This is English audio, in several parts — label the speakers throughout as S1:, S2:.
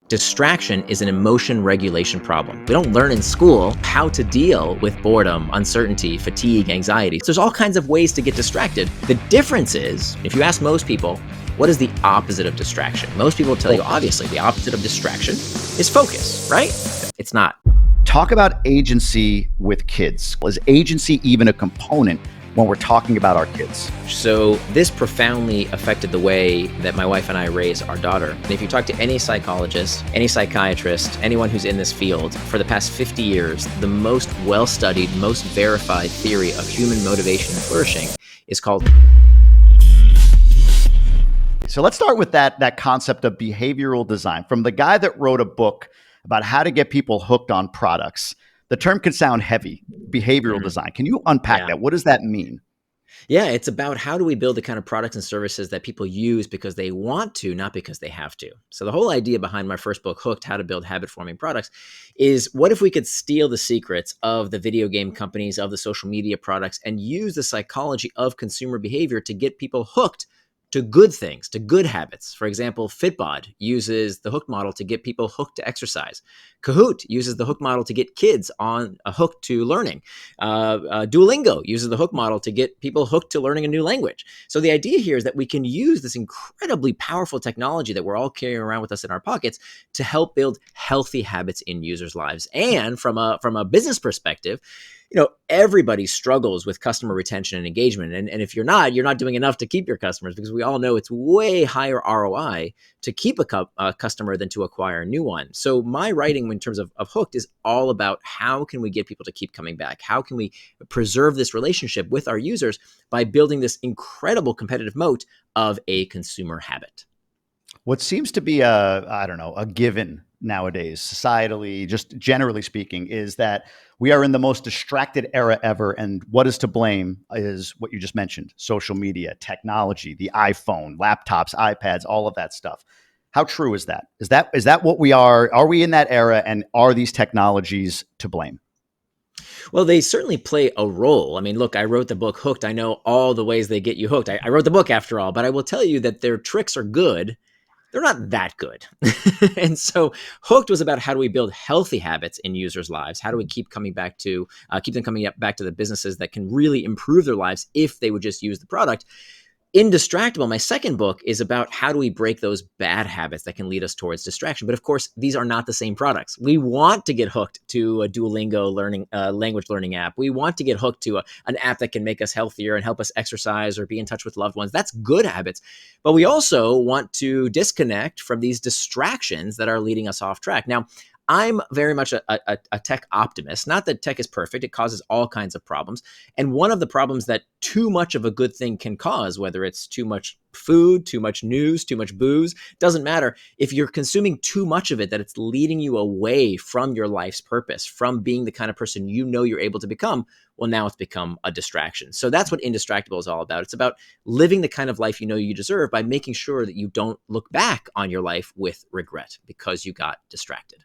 S1: Distraction is an emotion regulation problem. We don't learn in school how to deal with boredom, uncertainty, fatigue, anxiety. So there's all kinds of ways to get distracted. The difference is, if you ask most people, what is the opposite of distraction? Most people will tell you, obviously, the opposite of distraction is focus, right? It's not.
S2: Talk about agency with kids. Is agency even a component when we're talking about our kids?
S1: So this profoundly affected the way that my wife and I raise our daughter. And if you talk to any psychologist, any psychiatrist, anyone who's in this field, for the past 50 years, the most well-studied, most verified theory of human motivation and flourishing is called.
S2: So let's start with that concept of behavioral design. From the guy that wrote a book about how to get people hooked on products. The term can sound heavy, behavioral design. Can you unpack that? What does that mean?
S1: Yeah, it's about how do we build the kind of products and services that people use because they want to, not because they have to. So the whole idea behind my first book, Hooked, How to Build Habit-Forming Products, is what if we could steal the secrets of the video game companies, of the social media products, and use the psychology of consumer behavior to get people hooked to good things, to good habits. For example, Fitbod uses the hook model to get people hooked to exercise. Kahoot uses the hook model to get kids on a hook to learning. Duolingo uses the hook model to get people hooked to learning a new language. So the idea here is that we can use this incredibly powerful technology that we're all carrying around with us in our pockets to help build healthy habits in users' lives. And from a business perspective, everybody struggles with customer retention and engagement. And if you're not doing enough to keep your customers, because we all know it's way higher ROI to keep a customer than to acquire a new one. So my writing in terms of Hooked is all about how can we get people to keep coming back? How can we preserve this relationship with our users by building this incredible competitive moat of a consumer habit?
S2: What seems to be a given nowadays, societally, just generally speaking, is that we are in the most distracted era ever. And what is to blame is what you just mentioned: social media, technology, the iPhone, laptops, iPads, all of that stuff. How true is that? Is that what we are? Are we in that era? And are these technologies to blame?
S1: Well, they certainly play a role. I mean, look, I wrote the book Hooked. I know all the ways they get you hooked. I wrote the book after all, but I will tell you that their tricks are good. They're not that good. And so Hooked was about how do we build healthy habits in users' lives? How do we keep them coming back to the businesses that can really improve their lives if they would just use the product? Indistractable, my second book, is about how do we break those bad habits that can lead us towards distraction. But of course, these are not the same products. We want to get hooked to a Duolingo language learning app. We want to get hooked to an app that can make us healthier and help us exercise or be in touch with loved ones. That's good habits. But we also want to disconnect from these distractions that are leading us off track. Now, I'm very much a tech optimist. Not that tech is perfect. It causes all kinds of problems. And one of the problems that too much of a good thing can cause, whether it's too much food, too much news, too much booze, doesn't matter. If you're consuming too much of it, that it's leading you away from your life's purpose, from being the kind of person you're able to become, well, now it's become a distraction. So that's what Indistractable is all about. It's about living the kind of life you deserve by making sure that you don't look back on your life with regret because you got distracted.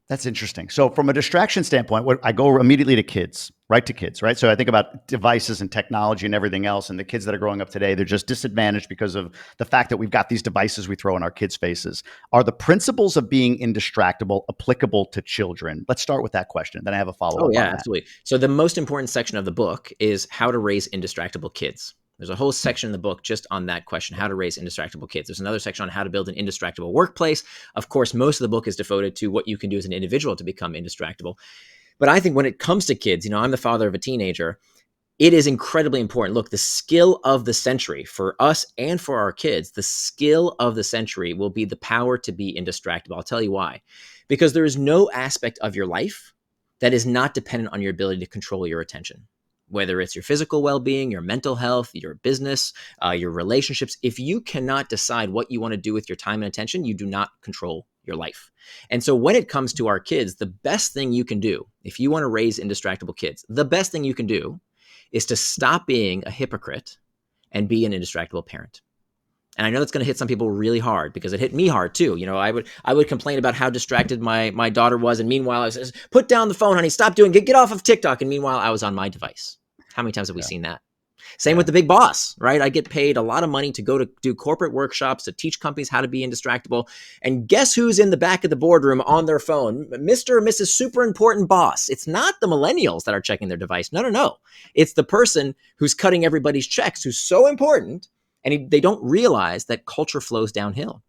S2: That's interesting. So from a distraction standpoint, I go immediately to kids, right? So I think about devices and technology and everything else. And the kids that are growing up today, they're just disadvantaged because of the fact that we've got these devices we throw in our kids' faces. Are the principles of being indistractable applicable to children? Let's start with that question. Then I have a follow-up on that.
S1: Absolutely. So the most important section of the book is how to raise indistractable kids. There's a whole section in the book just on that question, how to raise indistractable kids. There's another section on how to build an indistractable workplace. Of course, most of the book is devoted to what you can do as an individual to become indistractable. But I think when it comes to kids, I'm the father of a teenager, it is incredibly important. Look, the skill of the century for us and for our kids, the skill of the century will be the power to be indistractable. I'll tell you why. Because there is no aspect of your life that is not dependent on your ability to control your attention. Whether it's your physical well-being, your mental health, your business, your relationships, if you cannot decide what you want to do with your time and attention, you do not control your life. And so when it comes to our kids, the best thing you can do, if you want to raise indistractable kids, the best thing you can do is to stop being a hypocrite and be an indistractable parent. And I know that's going to hit some people really hard because it hit me hard too. I would complain about how distracted my daughter was. And meanwhile, I was, put down the phone, honey, stop doing it, get off of TikTok. And meanwhile, I was on my device. How many times have we seen that? Same with
S2: Yeah.
S1: the big boss, right? I get paid a lot of money to go to do corporate workshops to teach companies how to be indistractable. And guess who's in the back of the boardroom on their phone? Mr. or Mrs. Super Important Boss. It's not the millennials that are checking their device. No, no, no. It's the person who's cutting everybody's checks, who's so important. And they don't realize that culture flows downhill.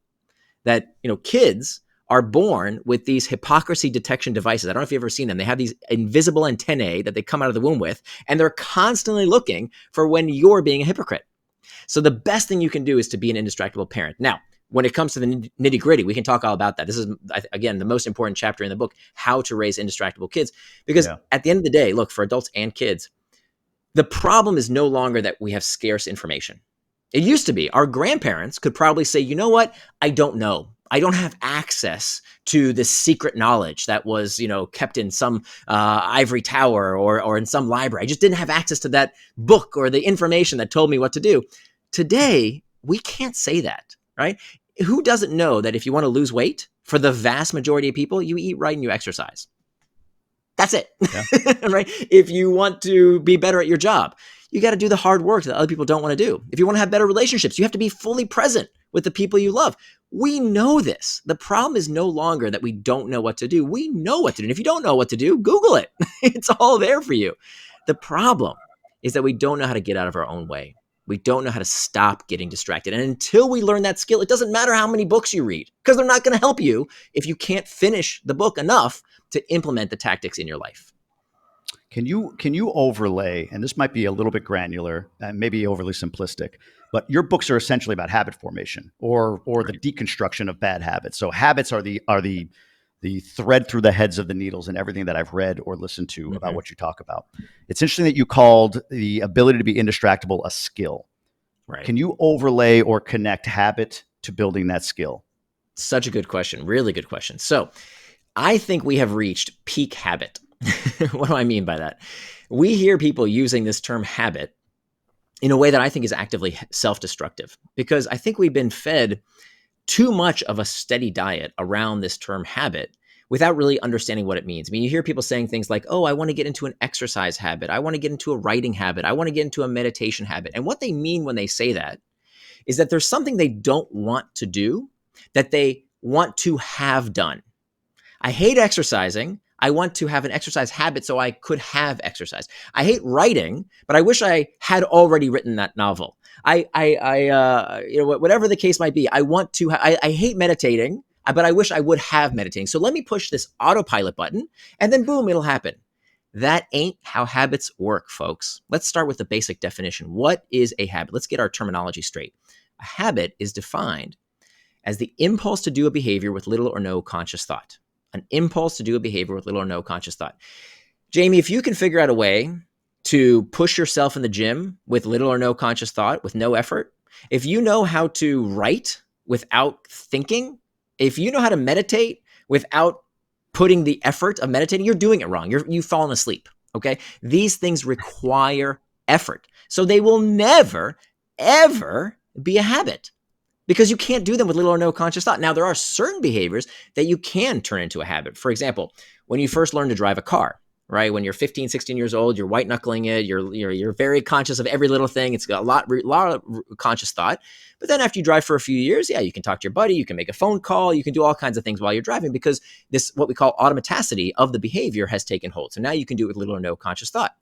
S1: That, kids are born with these hypocrisy detection devices. I don't know if you've ever seen them. They have these invisible antennae that they come out of the womb with, and they're constantly looking for when you're being a hypocrite. So the best thing you can do is to be an indistractable parent. Now, when it comes to the nitty gritty, we can talk all about that. This is, again, the most important chapter in the book, how to raise indistractable kids. Because
S2: Yeah.
S1: at the end of the day, look, for adults and kids, the problem is no longer that we have scarce information. It used to be our grandparents could probably say, you know what? I don't know. I don't have access to this secret knowledge that was, kept in some ivory tower or in some library. I just didn't have access to that book or the information that told me what to do. Today, we can't say that, right? Who doesn't know that if you want to lose weight, for the vast majority of people, you eat right and you exercise? That's it,
S2: Yeah.
S1: right? If you want to be better at your job, you got to do the hard work that other people don't want to do. If you want to have better relationships, you have to be fully present with the people you love. We know this. The problem is no longer that we don't know what to do. We know what to do. And if you don't know what to do, Google it. It's all there for you. The problem is that we don't know how to get out of our own way. We don't know how to stop getting distracted. And until we learn that skill, it doesn't matter how many books you read, because they're not going to help you if you can't finish the book enough to implement the tactics in your life.
S2: Can you overlay, and this might be a little bit granular and maybe overly simplistic, but your books are essentially about habit formation or the
S1: Right.
S2: deconstruction of bad habits. So habits are the thread through the heads of the needles in everything that I've read or listened to about
S1: Mm-hmm.
S2: what you talk about. It's interesting that you called the ability to be indistractable a skill.
S1: Right.
S2: Can you overlay or connect habit to building that skill?
S1: Such a good question. Really good question. So I think we have reached peak habit. What do I mean by that? We hear people using this term habit in a way that I think is actively self-destructive, because I think we've been fed too much of a steady diet around this term habit without really understanding what it means. I mean, you hear people saying things like, oh, I want to get into an exercise habit. I want to get into a writing habit. I want to get into a meditation habit. And what they mean when they say that is that there's something they don't want to do that they want to have done. I hate exercising. I want to have an exercise habit so I could have exercise. I hate writing, but I wish I had already written that novel. Whatever the case might be, I want to. I hate meditating, but I wish I would have meditating. So let me push this autopilot button, and then boom, it'll happen. That ain't how habits work, folks. Let's start with the basic definition. What is a habit? Let's get our terminology straight. A habit is defined as the impulse to do a behavior with little or no conscious thought. An impulse to do a behavior with little or no conscious thought. Jamie, if you can figure out a way to push yourself in the gym with little or no conscious thought, with no effort, if you know how to write without thinking, if you know how to meditate without putting the effort of meditating, you're doing it wrong. You've fallen asleep. Okay. These things require effort. So they will never, ever be a habit, because you can't do them with little or no conscious thought. Now, there are certain behaviors that you can turn into a habit. For example, when you first learn to drive a car, right? When you're 15, 16 years old, you're white knuckling it. You're very conscious of every little thing. It's got a lot of conscious thought. But then after you drive for a few years, yeah, you can talk to your buddy, you can make a phone call, you can do all kinds of things while you're driving, because this, what we call automaticity of the behavior, has taken hold. So now you can do it with little or no conscious thought.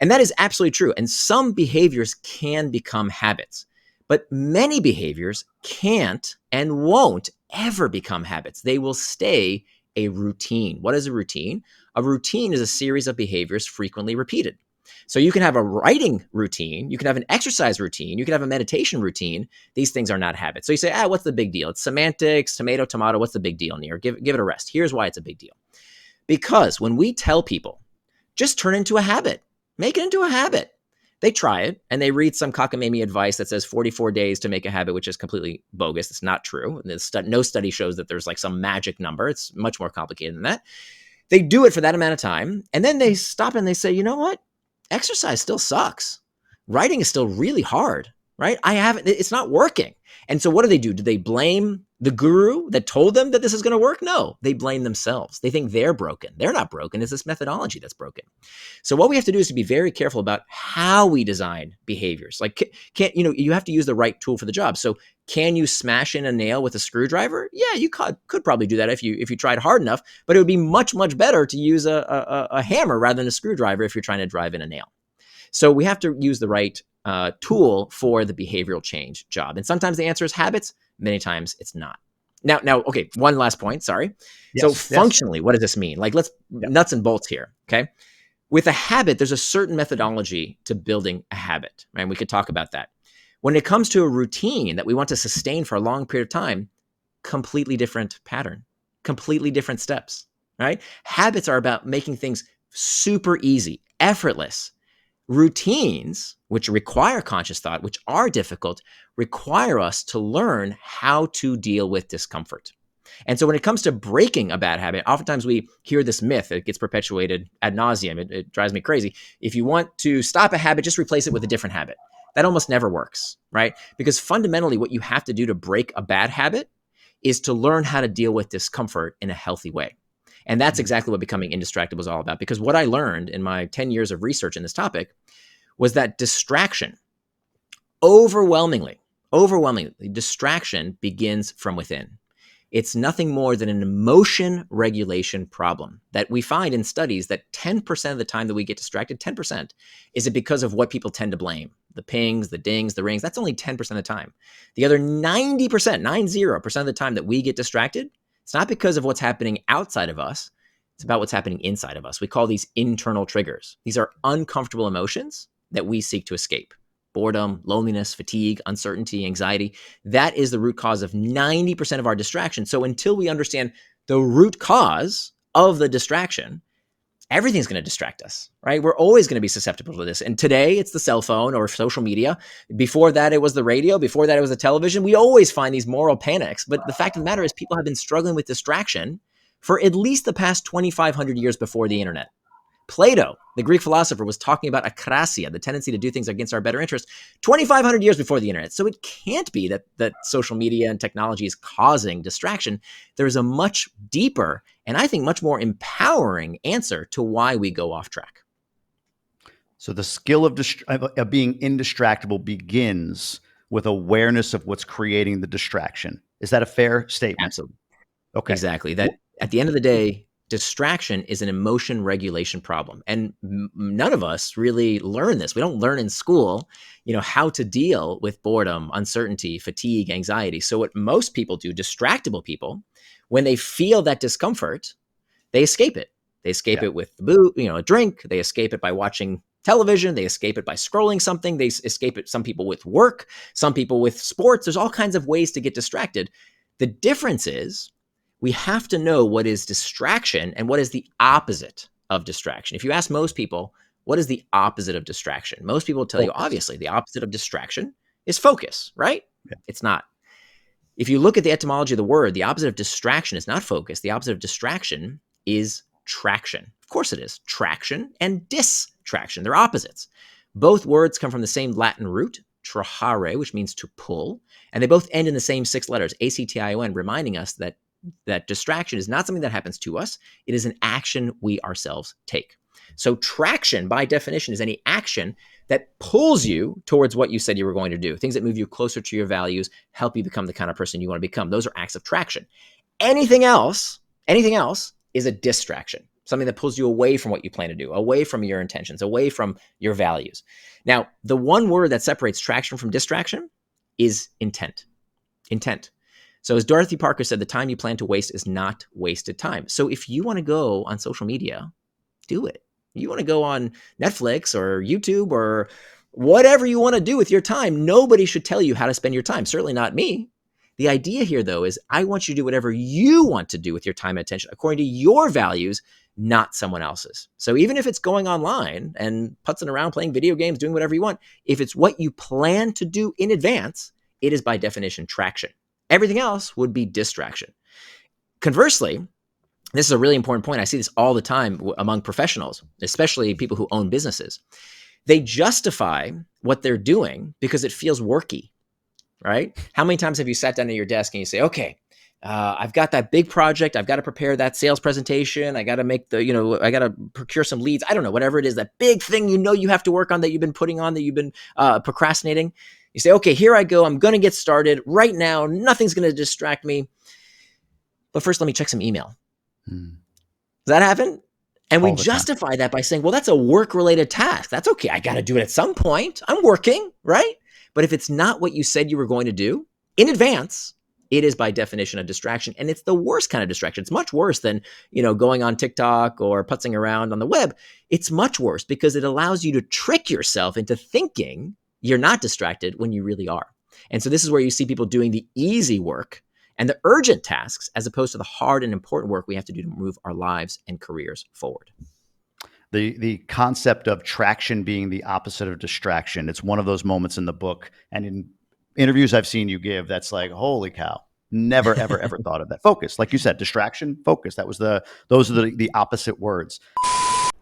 S1: And that is absolutely true. And some behaviors can become habits, but many behaviors can't and won't ever become habits. They will stay a routine. What is a routine? A routine is a series of behaviors frequently repeated. So you can have a writing routine, you can have an exercise routine, you can have a meditation routine. These things are not habits. So you say, what's the big deal? It's semantics, tomato. What's the big deal, Nir? Give it a rest. Here's why it's a big deal. Because when we tell people, just turn it into a habit, make it into a habit, they try it and they read some cockamamie advice that says 44 days to make a habit, which is completely bogus. It's not true. No study shows that there's like some magic number. It's much more complicated than that. They do it for that amount of time, and then they stop and they say, you know what? Exercise still sucks. Writing is still really hard, right? It's not working. And so what do? Do they blame The guru that told them that this is going to work? No, they blame themselves. They think they're broken. They're not broken. It's this methodology that's broken. So what we have to do is to be very careful about how we design behaviors. Like, can't, you have to use the right tool for the job. So can you smash in a nail with a screwdriver? Yeah, you could probably do that if you tried hard enough, but it would be much, much better to use a hammer rather than a screwdriver if you're trying to drive in a nail. So we have to use the right tool for the behavioral change job. And sometimes the answer is habits. Many times it's not. Now, okay, one last point. Sorry. So
S2: Yes.
S1: functionally, what does this mean? Like, let's nuts and bolts here. Okay. With a habit, there's a certain methodology to building a habit, right? We could talk about that. When it comes to a routine that we want to sustain for a long period of time, completely different pattern, completely different steps, right? Habits are about making things super easy, effortless. Routines, which require conscious thought, which are difficult, require us to learn how to deal with discomfort. And so when it comes to breaking a bad habit, oftentimes we hear this myth that gets perpetuated ad nauseum. It drives me crazy. If you want to stop a habit, just replace it with a different habit. That almost never works, right? Because fundamentally, what you have to do to break a bad habit is to learn how to deal with discomfort in a healthy way. And that's exactly what becoming Indistractable is all about. Because what I learned in my 10 years of research in this topic was that distraction, overwhelmingly, distraction begins from within. It's nothing more than an emotion regulation problem that we find in studies that 10% of the time that we get distracted, 10%, is it because of what people tend to blame? The pings, the dings, the rings, that's only 10% of the time. The other 90%, 90% of the time that we get distracted, it's not because of what's happening outside of us. It's about what's happening inside of us. We call these internal triggers. These are uncomfortable emotions that we seek to escape. Boredom, loneliness, fatigue, uncertainty, anxiety. That is the root cause of 90% of our distraction. So until we understand the root cause of the distraction, everything's going to distract us, right? We're always going to be susceptible to this. And today it's the cell phone or social media. Before that, it was the radio. Before that, it was the television. We always find these moral panics. But the fact of the matter is people have been struggling with distraction for at least the past 2,500 years before the internet. Plato, the Greek philosopher, was talking about akrasia, the tendency to do things against our better interest, 2,500 years before the internet. So it can't be that social media and technology is causing distraction. There's a much deeper and I think much more empowering answer to why we go off track.
S2: So the skill of being indistractable begins with awareness of what's creating the distraction. Is that a fair statement?
S1: Absolutely.
S2: Okay.
S1: Exactly. That at the end of the day, distraction is an emotion regulation problem. And none of us really learn this. We don't learn in school, how to deal with boredom, uncertainty, fatigue, anxiety. So what most people do, distractible people, when they feel that discomfort, they escape it. They escape it with a drink. They escape it by watching television. They escape it by scrolling something. They escape it, some people with work, some people with sports. There's all kinds of ways to get distracted. The difference is we have to know what is distraction and what is the opposite of distraction. If you ask most people, what is the opposite of distraction? Most people will tell you, obviously, the opposite of distraction is focus, right? Yeah. It's not. If you look at the etymology of the word, the opposite of distraction is not focus. The opposite of distraction is traction. Of course it is. Traction and distraction. They're opposites. Both words come from the same Latin root, trahare, which means to pull, and they both end in the same 6 letters, A-C-T-I-O-N, reminding us that distraction is not something that happens to us. It is an action we ourselves take. So traction, by definition, is any action that pulls you towards what you said you were going to do. Things that move you closer to your values, help you become the kind of person you want to become. Those are acts of traction. Anything else is a distraction, something that pulls you away from what you plan to do, away from your intentions, away from your values. Now, the one word that separates traction from distraction is intent. Intent. So as Dorothy Parker said, the time you plan to waste is not wasted time. So if you want to go on social media, do it. You want to go on Netflix or YouTube or whatever you want to do with your time, nobody should tell you how to spend your time. Certainly not me. The idea here, though, is I want you to do whatever you want to do with your time and attention according to your values, not someone else's. So even if it's going online and putzing around, playing video games, doing whatever you want, if it's what you plan to do in advance, it is by definition traction. Everything else would be distraction. Conversely, this is a really important point. I see this all the time among professionals, especially people who own businesses. They justify what they're doing because it feels worky, right? How many times have you sat down at your desk and you say, okay, I've got that big project. I've got to prepare that sales presentation. I got to make I got to procure some leads. I don't know, whatever it is, that big thing you have to work on, that you've been putting on, that you've been procrastinating. You say, okay, here I go. I'm going to get started right now. Nothing's going to distract me. But first, let me check some email.
S2: Hmm.
S1: Does that happen? And we
S2: All the time.
S1: justify that by saying, well, that's a work related task. That's okay. I got to do it at some point. I'm working, right? But if it's not what you said you were going to do in advance, it is by definition a distraction. And it's the worst kind of distraction. It's much worse than, going on TikTok or putzing around on the web. It's much worse because it allows you to trick yourself into thinking you're not distracted when you really are. And so this is where you see people doing the easy work and the urgent tasks as opposed to the hard and important work we have to do to move our lives and careers forward.
S2: The concept of traction being the opposite of distraction. It's one of those moments in the book and in interviews I've seen you give that's like, holy cow. Never, ever, ever thought of that. Focus. Like you said, distraction, focus. Those are the opposite words.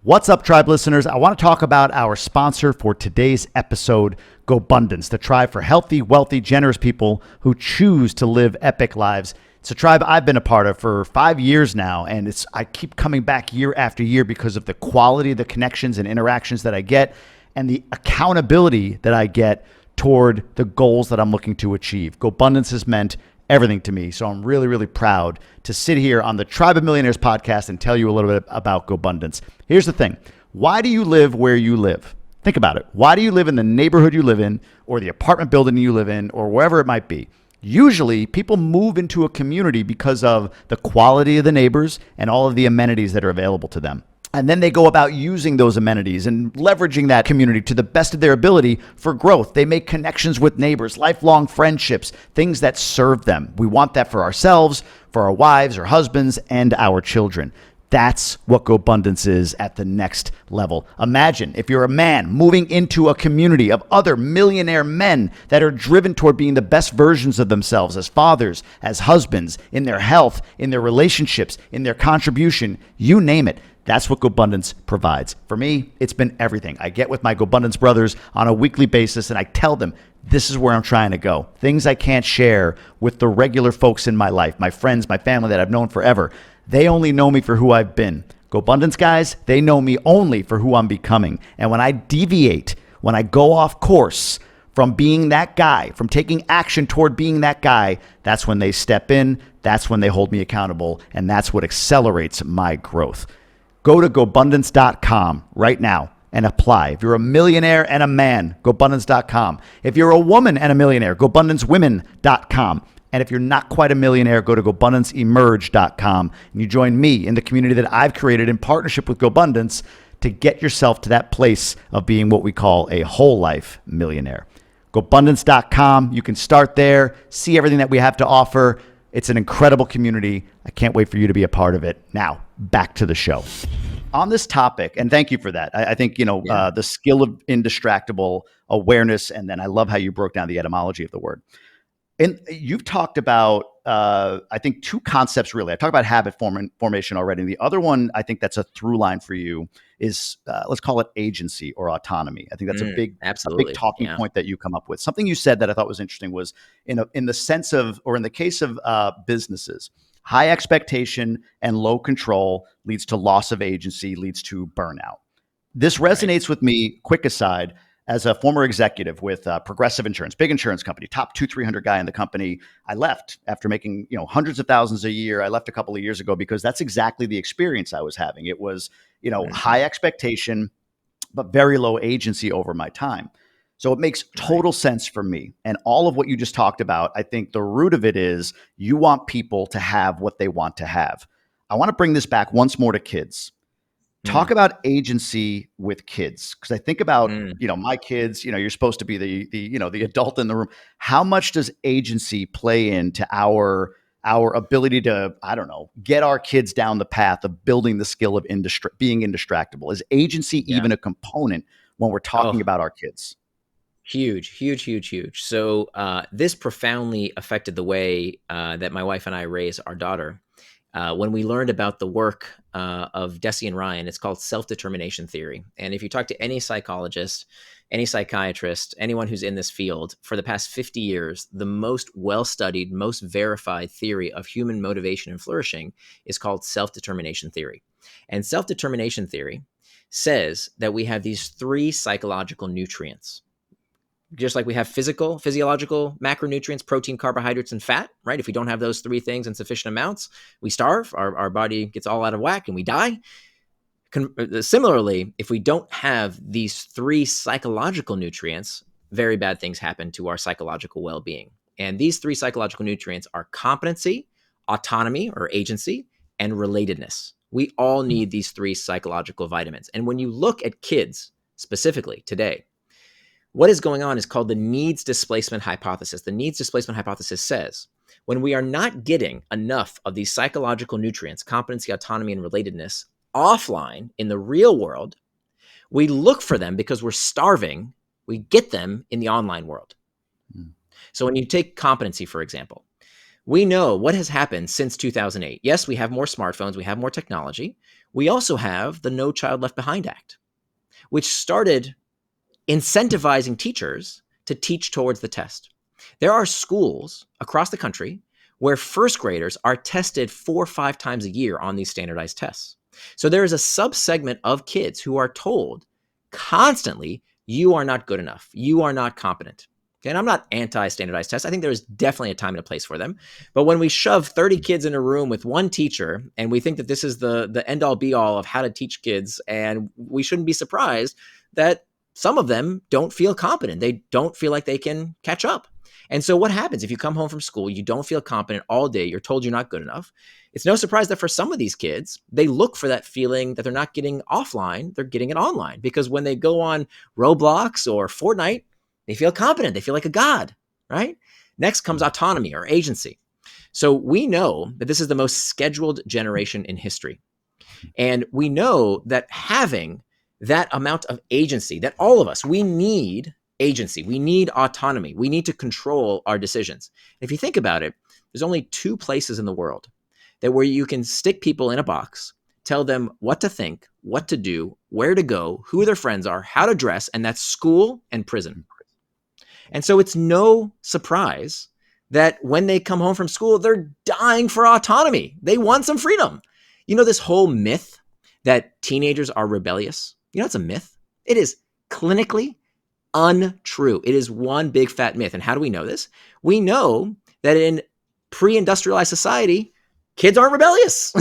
S2: What's up, Tribe listeners? I want to talk about our sponsor for today's episode, Gobundance, the tribe for healthy, wealthy, generous people who choose to live epic lives. It's a tribe I've been a part of for 5 years now, and I keep coming back year after year because of the quality of the connections and interactions that I get and the accountability that I get toward the goals that I'm looking to achieve. Gobundance has meant everything to me. So I'm really, really proud to sit here on the Tribe of Millionaires podcast and tell you a little bit about Gobundance. Here's the thing. Why do you live where you live? Think about it. Why do you live in the neighborhood you live in or the apartment building you live in or wherever it might be? Usually people move into a community because of the quality of the neighbors and all of the amenities that are available to them. And then they go about using those amenities and leveraging that community to the best of their ability for growth. They make connections with neighbors, lifelong friendships, things that serve them. We want that for ourselves, for our wives or husbands, and our children. That's what Gobundance is at the next level. Imagine if you're a man moving into a community of other millionaire men that are driven toward being the best versions of themselves as fathers, as husbands, in their health, in their relationships, in their contribution, you name it. That's what Gobundance provides. For me, it's been everything. I get with my Gobundance brothers on a weekly basis and I tell them, this is where I'm trying to go. Things I can't share with the regular folks in my life, my friends, my family that I've known forever. They only know me for who I've been. Gobundance guys, they know me only for who I'm becoming. And when I deviate, when I go off course from being that guy, from taking action toward being that guy, that's when they step in, that's when they hold me accountable, and that's what accelerates my growth. Go to Gobundance.com right now and apply. If you're a millionaire and a man, Gobundance.com. If you're a woman and a millionaire, GobundanceWomen.com. And if you're not quite a millionaire, go to GobundanceEmerge.com and you join me in the community that I've created in partnership with Gobundance to get yourself to that place of being what we call a whole life millionaire. Gobundance.com. You can start there, see everything that we have to offer. It's an incredible community. I can't wait for you to be a part of it. Now, back to the show. On this topic, and thank you for that. I think, the skill of indistractable awareness, and then I love how you broke down the etymology of the word. And you've talked about, I think, two concepts, really. I talked about habit formation already. And the other one, I think that's a through line for you is, let's call it agency or autonomy. I think that's a big talking point that you come up with. Something you said that I thought was interesting was in the sense of, or in the case of businesses, high expectation and low control leads to loss of agency, leads to burnout. This resonates with me. Quick aside, as a former executive with Progressive Insurance, big insurance company, top 200-300 guy in the company, I left after making hundreds of thousands a year. I left a couple of years ago because that's exactly the experience I was having. It was high expectation, but very low agency over my time. So it makes total sense for me. And all of what you just talked about, I think the root of it is you want people to have what they want to have. I want to bring this back once more to kids. Talk about agency with kids, because I think about my kids. You're supposed to be the adult in the room. How much does agency play into our ability to, I don't know, get our kids down the path of building the skill of being indistractable? Is agency even a component when we're talking about our kids?
S1: Huge. So this profoundly affected the way that my wife and I raise our daughter. when we learned about the work of Deci and Ryan. It's called self-determination theory. And if you talk to any psychologist, any psychiatrist, anyone who's in this field, for the past 50 years, the most well-studied, most verified theory of human motivation and flourishing is called self-determination theory. And self-determination theory says that we have these three psychological nutrients. Just like we have physiological macronutrients, protein, carbohydrates, and fat, right? If we don't have those three things in sufficient amounts, we starve, our body gets all out of whack, and we die. Similarly, if we don't have these three psychological nutrients, very bad things happen to our psychological well-being. And these three psychological nutrients are competency, autonomy or agency, and relatedness. We all need these three psychological vitamins. And when you look at kids specifically today, what is going on is called the needs displacement hypothesis. The needs displacement hypothesis says when we are not getting enough of these psychological nutrients, competency, autonomy, and relatedness offline in the real world, we look for them because we're starving. We get them in the online world. So when you take competency, for example, we know what has happened since 2008. Yes, we have more smartphones. We have more technology. We also have the No Child Left Behind Act, which started incentivizing teachers to teach towards the test. There are schools across the country where first graders are tested 4 or 5 times a year on these standardized tests. So there is a subsegment of kids who are told constantly, you are not good enough. You are not competent. And I'm not anti-standardized tests. I think there is definitely a time and a place for them. But when we shove 30 kids in a room with one teacher and we think that this is the end-all be-all of how to teach kids, and we shouldn't be surprised that some of them don't feel competent. They don't feel like they can catch up. And so what happens if you come home from school, you don't feel competent all day, you're told you're not good enough? It's no surprise that for some of these kids, they look for that feeling that they're not getting offline, they're getting it online. Because when they go on Roblox or Fortnite, they feel competent, they feel like a god, right? Next comes autonomy or agency. So we know that this is the most scheduled generation in history. And we know that having that amount of agency, that all of us, we need agency, we need autonomy, we need to control our decisions. If you think about it, there's only 2 places in the world that where you can stick people in a box, tell them what to think, what to do, where to go, who their friends are, how to dress, and that's school and prison. And so it's no surprise that when they come home from school, they're dying for autonomy. They want some freedom. You know, this whole myth that teenagers are rebellious, you know, it's a myth. It is clinically untrue. It is one big fat myth. And how do we know this? We know that in pre-industrialized society, kids aren't rebellious.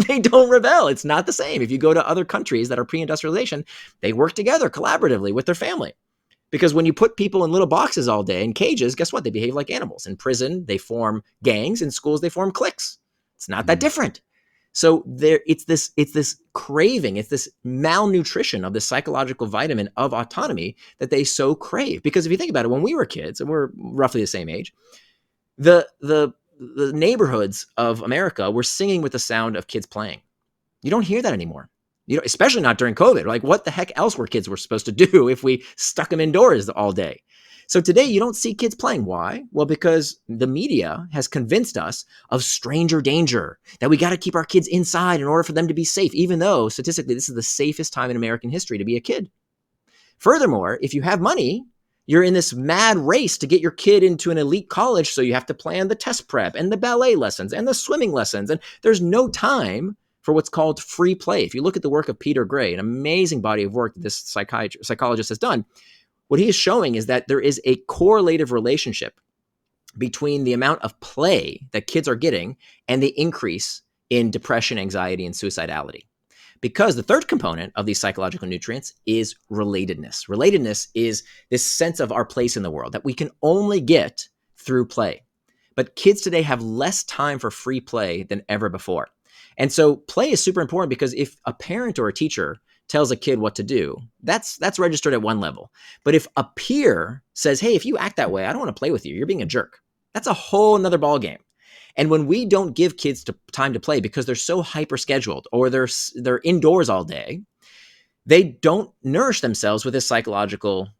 S1: They don't rebel. It's not the same. If you go to other countries that are pre-industrialization, they work together collaboratively with their family. Because when you put people in little boxes all day in cages, guess what? They behave like animals. In prison, they form gangs. In schools, they form cliques. It's not that different. So it's this craving, it's this malnutrition of the psychological vitamin of autonomy that they so crave. Because if you think about it, when we were kids, and we're roughly the same age, the neighborhoods of America were singing with the sound of kids playing. You don't hear that anymore. You know, especially not during COVID. Like, what the heck else were kids were supposed to do if we stuck them indoors all day? So today you don't see kids playing. Why? Well, because the media has convinced us of stranger danger, that we got to keep our kids inside in order for them to be safe, even though statistically this is the safest time in American history to be a kid. Furthermore, if you have money, you're in this mad race to get your kid into an elite college. So you have to plan the test prep and the ballet lessons and the swimming lessons. And there's no time for what's called free play. If you look at the work of Peter Gray, an amazing body of work that this psychologist has done, what he is showing is that there is a correlative relationship between the amount of play that kids are getting and the increase in depression, anxiety, and suicidality. Because the third component of these psychological nutrients is relatedness. Relatedness is this sense of our place in the world that we can only get through play. But kids today have less time for free play than ever before. And so play is super important because if a parent or a teacher tells a kid what to do, that's registered at one level. But if a peer says, hey, if you act that way, I don't want to play with you, you're being a jerk, that's a whole nother ballgame. And when we don't give kids time to play because they're so hyper scheduled or they're indoors all day, they don't nourish themselves with this psychological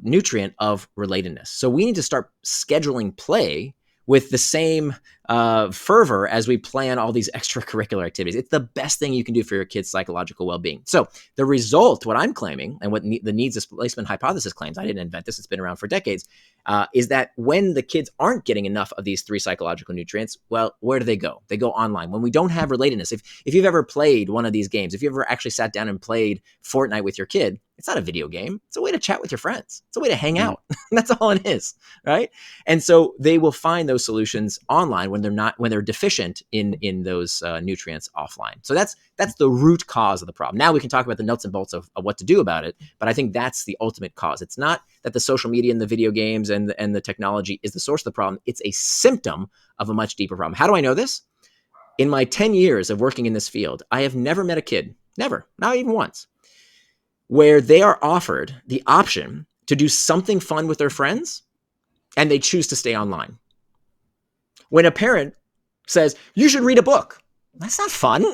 S1: nutrient of relatedness. So we need to start scheduling play with the same fervor as we plan all these extracurricular activities. It's the best thing you can do for your kid's psychological well-being. So the result, what I'm claiming, and what the needs displacement hypothesis claims, I didn't invent this, it's been around for decades, is that when the kids aren't getting enough of these 3 psychological nutrients, well, where do they go? They go online. When we don't have relatedness, if you've ever played one of these games, if you ever actually sat down and played Fortnite with your kid, it's not a video game. It's a way to chat with your friends. It's a way to hang out. That's all it is, right? And so they will find those solutions online when they're deficient in those nutrients offline. So that's the root cause of the problem. Now we can talk about the nuts and bolts of what to do about it, but I think that's the ultimate cause. It's not that the social media and the video games and the technology is the source of the problem. It's a symptom of a much deeper problem. How do I know this? In my 10 years of working in this field, I have never met a kid, never, not even once, where they are offered the option to do something fun with their friends and they choose to stay online. When a parent says, you should read a book, that's not fun,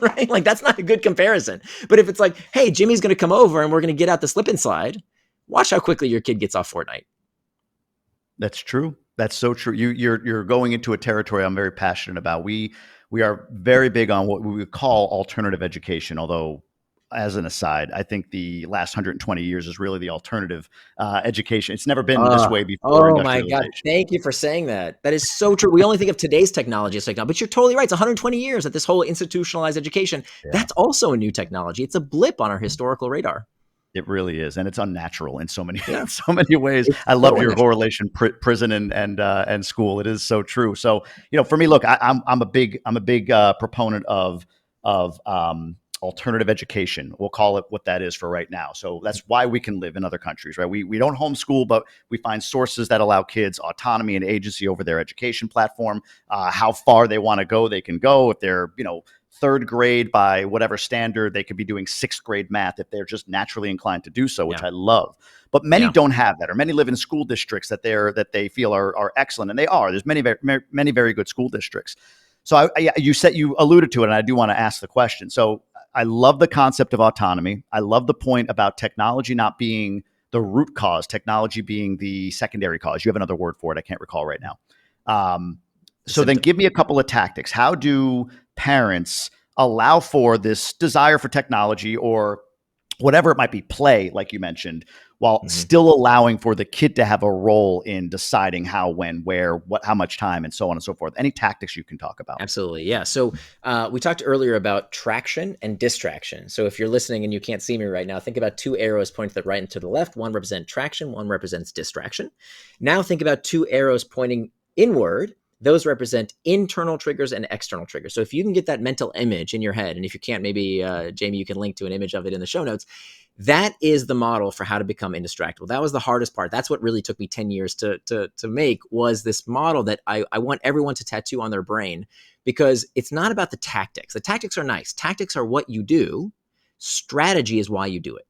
S1: right? Like, that's not a good comparison. But if it's like, hey, Jimmy's going to come over and we're going to get out the slip and slide, watch how quickly your kid gets off Fortnite.
S2: That's true. That's so true. You're going into a territory I'm very passionate about. We are very big on what we would call alternative education, although, as an aside, I think the last 120 years is really the alternative education. It's never been this way before
S1: Oh my God.
S2: industrialization.
S1: Thank you for saying that. That is so true. We only think of today's technology as technology, but you're totally right. It's 120 years that this whole institutionalized education,
S2: Yeah,
S1: that's also a new technology. It's a blip on our historical radar.
S2: it really is, and it's unnatural in so many
S1: Yeah.
S2: so many ways.
S1: It's
S2: I love
S1: so
S2: your
S1: unnatural.
S2: correlation, prison and school. It is so true. So for me, look, I'm a big proponent of alternative education. We'll call it what that is for right now. So that's why we can live in other countries, right? We don't homeschool, but we find sources that allow kids autonomy and agency over their education platform. How far they want to go, they can go. If they're third grade by whatever standard, they could be doing sixth grade math if they're just naturally inclined to do so, which
S1: Yeah.
S2: I love. But many
S1: Yeah.
S2: don't have that, or many live in school districts that they feel are excellent, and they are. There's many very good school districts. So you alluded to it, and I do want to ask the question. So I love the concept of autonomy. I love the point about technology not being the root cause, technology being the secondary cause. You have another word for it. I can't recall right now. So then
S1: Symptom.
S2: give me a couple of tactics. How do parents allow for this desire for technology or whatever it might be, play, like you mentioned, while still allowing for the kid to have a role in deciding how, when, where, what, how much time, and so on and so forth? Any tactics you can talk about?
S1: Absolutely. Yeah. So we talked earlier about traction and distraction. So if you're listening and you can't see me right now, think about 2 arrows pointing to the right and to the left. One represents traction, one represents distraction. Now think about 2 arrows pointing inward. Those represent internal triggers and external triggers. So if you can get that mental image in your head, and if you can't, maybe Jamie, you can link to an image of it in the show notes. That is the model for how to become indistractable. That was the hardest part. That's what really took me 10 years to make, was this model that I want everyone to tattoo on their brain, because it's not about the tactics. The tactics are nice. Tactics are what you do. Strategy is why you do it.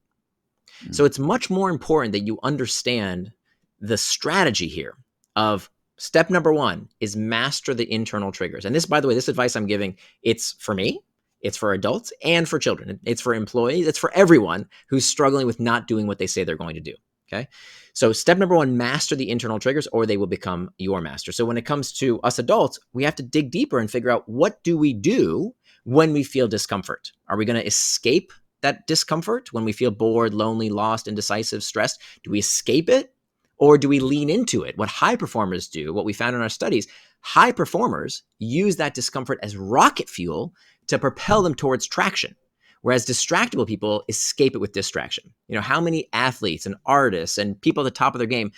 S1: So it's much more important that you understand the strategy here of step number 1 is master the internal triggers. And this, by the way, this advice I'm giving, it's for me, it's for adults and for children. It's for employees. It's for everyone who's struggling with not doing what they say they're going to do. Okay. So step number 1, master the internal triggers, or they will become your master. So when it comes to us adults, we have to dig deeper and figure out, what do we do when we feel discomfort? Are we going to escape that discomfort when we feel bored, lonely, lost, indecisive, stressed? Do we escape it, or do we lean into it? What high performers do, what we found in our studies, high performers use that discomfort as rocket fuel to propel them towards traction. Whereas distractible people escape it with distraction. How many athletes and artists and people at the top of their game,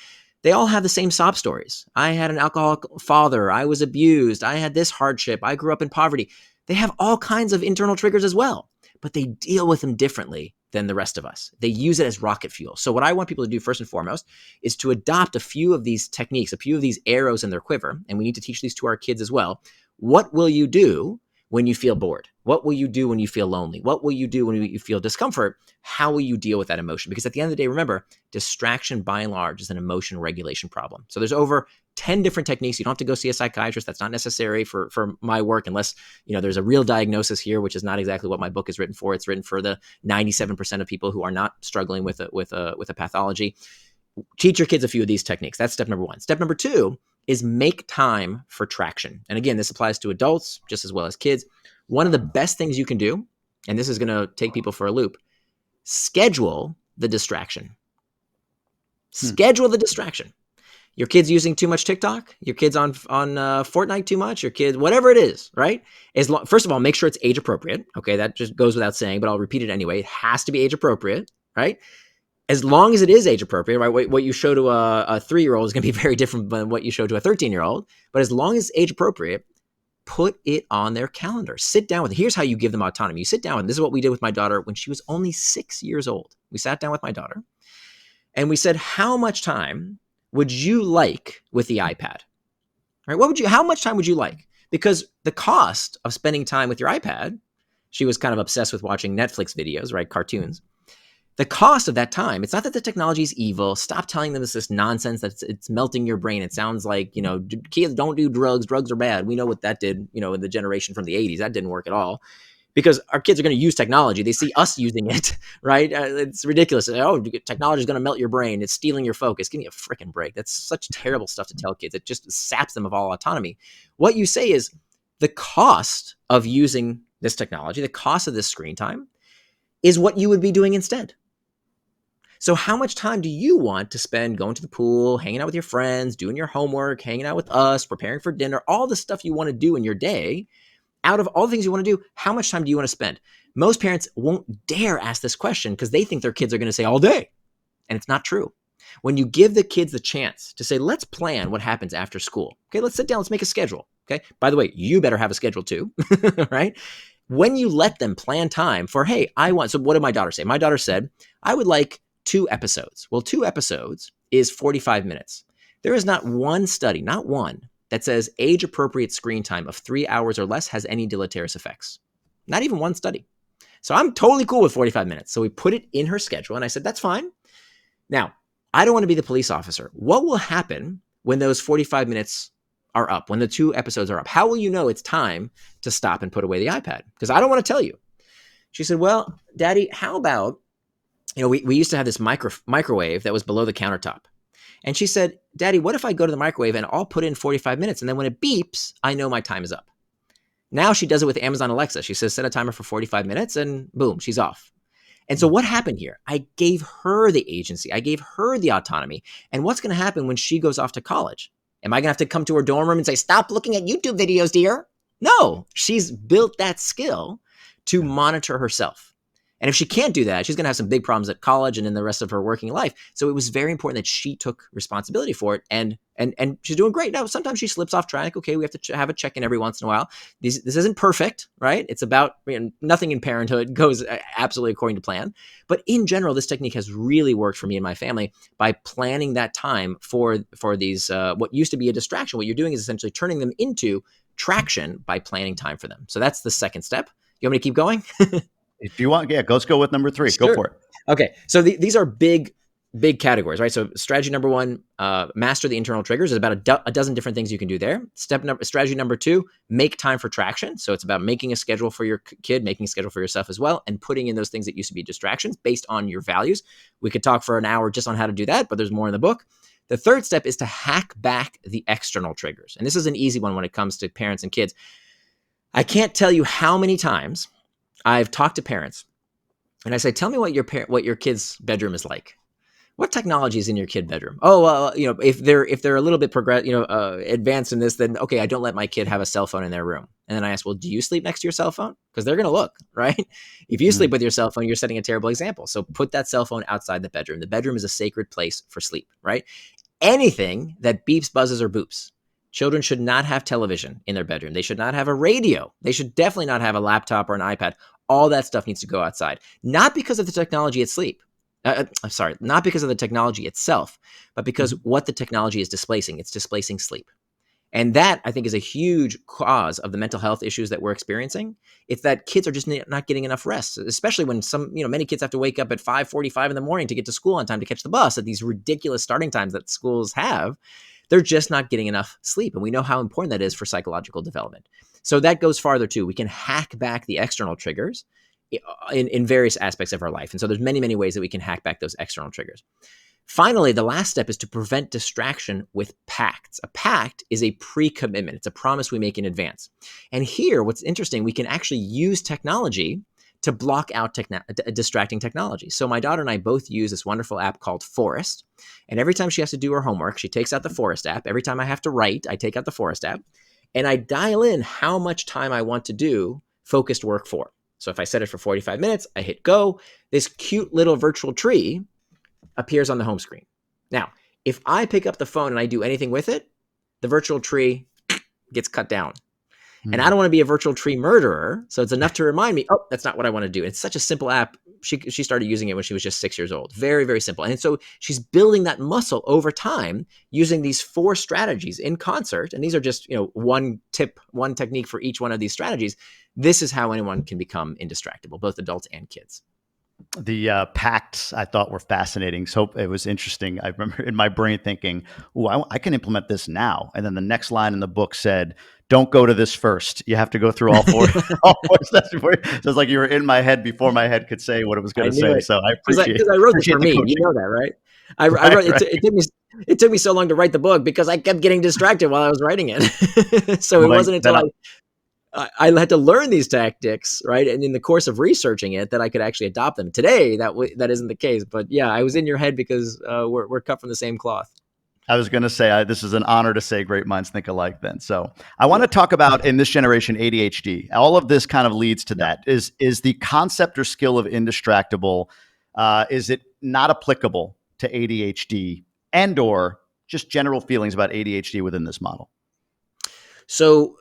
S1: they all have the same sob stories. I had an alcoholic father. I was abused. I had this hardship. I grew up in poverty. They have all kinds of internal triggers as well, but they deal with them differently than the rest of us. They use it as rocket fuel. So what I want people to do first and foremost is to adopt a few of these techniques, a few of these arrows in their quiver, and we need to teach these to our kids as well. What will you do when you feel bored? What will you do when you feel lonely? What will you do when you feel discomfort? How will you deal with that emotion? Because at the end of the day, remember, distraction by and large is an emotion regulation problem. So there's over 10 different techniques. You don't have to go see a psychiatrist. That's not necessary for my work, unless there's a real diagnosis here, which is not exactly what my book is written for. It's written for the 97% of people who are not struggling with a pathology. Teach your kids a few of these techniques. That's step number 1. Step number 2 is make time for traction. And again, this applies to adults just as well as kids. One of the best things you can do, and this is going to take people for a loop, schedule the distraction. Schedule the distraction. Your kid's using too much TikTok. Your kid's on Fortnite too much. Your kid, whatever it is, right? First of all, make sure it's age appropriate. Okay, that just goes without saying, but I'll repeat it anyway. It has to be age appropriate, right? As long as it is age appropriate, right? What you show to a 3-year-old is going to be very different than what you show to a 13-year-old. But as long as it's age appropriate, put it on their calendar. Sit down with it. Here's how you give them autonomy. You sit down with, this is what we did with my daughter when she was only 6 years old. We sat down with my daughter and we said, how much time would you like with the iPad? Right? How much time would you like? Because the cost of spending time with your iPad, she was kind of obsessed with watching Netflix videos, right? Cartoons. The cost of that time, it's not that the technology is evil. Stop telling them this nonsense that it's melting your brain. It sounds like, kids don't do drugs. Drugs are bad. We know what that did, in the generation from the 80s. That didn't work at all. Because our kids are going to use technology. They see us using it, right? It's ridiculous. Oh, technology is going to melt your brain. It's stealing your focus. Give me a freaking break. That's such terrible stuff to tell kids. It just saps them of all autonomy. What you say is the cost of using this technology, the cost of this screen time is what you would be doing instead. So how much time do you want to spend going to the pool, hanging out with your friends, doing your homework, hanging out with us, preparing for dinner, all the stuff you want to do in your day? Out of all the things you want to do, how much time do you want to spend? Most parents won't dare ask this question because they think their kids are going to say all day. And it's not true. When you give the kids the chance to say, let's plan what happens after school. Okay, let's sit down, let's make a schedule. Okay, by the way, you better have a schedule too, right? When you let them plan time for, hey, so what did my daughter say? My daughter said, I would like 2 episodes. Well, 2 episodes is 45 minutes. There is not one study, not one, that says age-appropriate screen time of 3 hours or less has any deleterious effects. Not even one study. So I'm totally cool with 45 minutes. So we put it in her schedule, and I said, that's fine. Now, I don't want to be the police officer. What will happen when those 45 minutes are up, when the 2 episodes are up? How will you know it's time to stop and put away the iPad? Because I don't want to tell you. She said, well, Daddy, how about, we used to have this microwave that was below the countertop. And she said, Daddy, what if I go to the microwave and I'll put in 45 minutes and then when it beeps, I know my time is up. Now she does it with Amazon Alexa. She says, set a timer for 45 minutes and boom, she's off. And so what happened here? I gave her the agency. I gave her the autonomy. And what's going to happen when she goes off to college? Am I going to have to come to her dorm room and say, stop looking at YouTube videos, dear? No, she's built that skill to monitor herself. And if she can't do that, she's going to have some big problems at college and in the rest of her working life. So it was very important that she took responsibility for it. And she's doing great. Now, sometimes she slips off track. Okay, we have to have a check-in every once in a while. This isn't perfect, right? It's about nothing in parenthood goes absolutely according to plan. But in general, this technique has really worked for me and my family by planning that time for these, what used to be a distraction. What you're doing is essentially turning them into traction by planning time for them. So that's the second step. You want me to keep going?
S2: If you want, let's go with number 3. Sure. Go for it.
S1: Okay. So these are big categories, right? So strategy number 1, master the internal triggers. There's about a dozen different things you can do there. Strategy number 2, make time for traction. So it's about making a schedule for your kid, making a schedule for yourself as well, and putting in those things that used to be distractions based on your values. We could talk for an hour just on how to do that, but there's more in the book. The third step is to hack back the external triggers. And this is an easy one when it comes to parents and kids. I can't tell you how many times I've talked to parents and I say, tell me what your kid's bedroom is like. What technology is in your kid bedroom? Oh, if they're a little bit advanced in this, then okay, I don't let my kid have a cell phone in their room. And then I ask, well, do you sleep next to your cell phone? Because they're going to look, right? If you sleep with your cell phone, you're setting a terrible example. So put that cell phone outside the bedroom. The bedroom is a sacred place for sleep, right? Anything that beeps, buzzes, or boops. Children should not have television in their bedroom. They should not have a radio. They should definitely not have a laptop or an iPad. All that stuff needs to go outside. Not because of the technology at sleep. Not because of the technology itself, but because what the technology is displacing. It's displacing sleep. And that, I think, is a huge cause of the mental health issues that we're experiencing. It's that kids are just not getting enough rest, especially when many kids have to wake up at 5:45 in the morning to get to school on time to catch the bus at these ridiculous starting times that schools have. They're just not getting enough sleep. And we know how important that is for psychological development. So that goes farther too. We can hack back the external triggers in various aspects of our life. And so there's many, many ways that we can hack back those external triggers. Finally, the last step is to prevent distraction with pacts. A pact is a pre-commitment. It's a promise we make in advance. And here, what's interesting, we can actually use technology to block out distracting technology. So my daughter and I both use this wonderful app called Forest. And every time she has to do her homework, she takes out the Forest app. Every time I have to write, I take out the Forest app. And I dial in how much time I want to do focused work for. So if I set it for 45 minutes, I hit go. This cute little virtual tree appears on the home screen. Now, if I pick up the phone and I do anything with it, the virtual tree gets cut down. And I don't want to be a virtual tree murderer. So it's enough to remind me, oh, that's not what I want to do. It's such a simple app. She started using it when she was just 6 years old. Very, very simple. And so she's building that muscle over time using these 4 strategies in concert. And these are just, one tip, one technique for each one of these strategies. This is how anyone can become indistractable, both adults and kids.
S2: The pacts I thought were fascinating. So it was interesting. I remember in my brain thinking, "Oh, I can implement this now." And then the next line in the book said, "Don't go to this first. You have to go through all 4, all 4 steps before." So it's like you were in my head before my head could say what it was going to say.
S1: It.
S2: So I
S1: because I wrote this for me. You know that, right? I wrote
S2: right.
S1: It took me so long to write the book because I kept getting distracted while I was writing it. So it
S2: Well,
S1: wasn't until I had to learn these tactics, right? And in the course of researching it, that I could actually adopt them. Today, that isn't the case. But yeah, I was in your head because we're cut from the same cloth.
S2: I was going to say this is an honor to say great minds think alike. Then, so I want to talk about in this generation ADHD. All of this kind of leads to that. Is the concept or skill of Indistractable? Is it not applicable to ADHD and/or just general feelings about ADHD within this model?
S1: So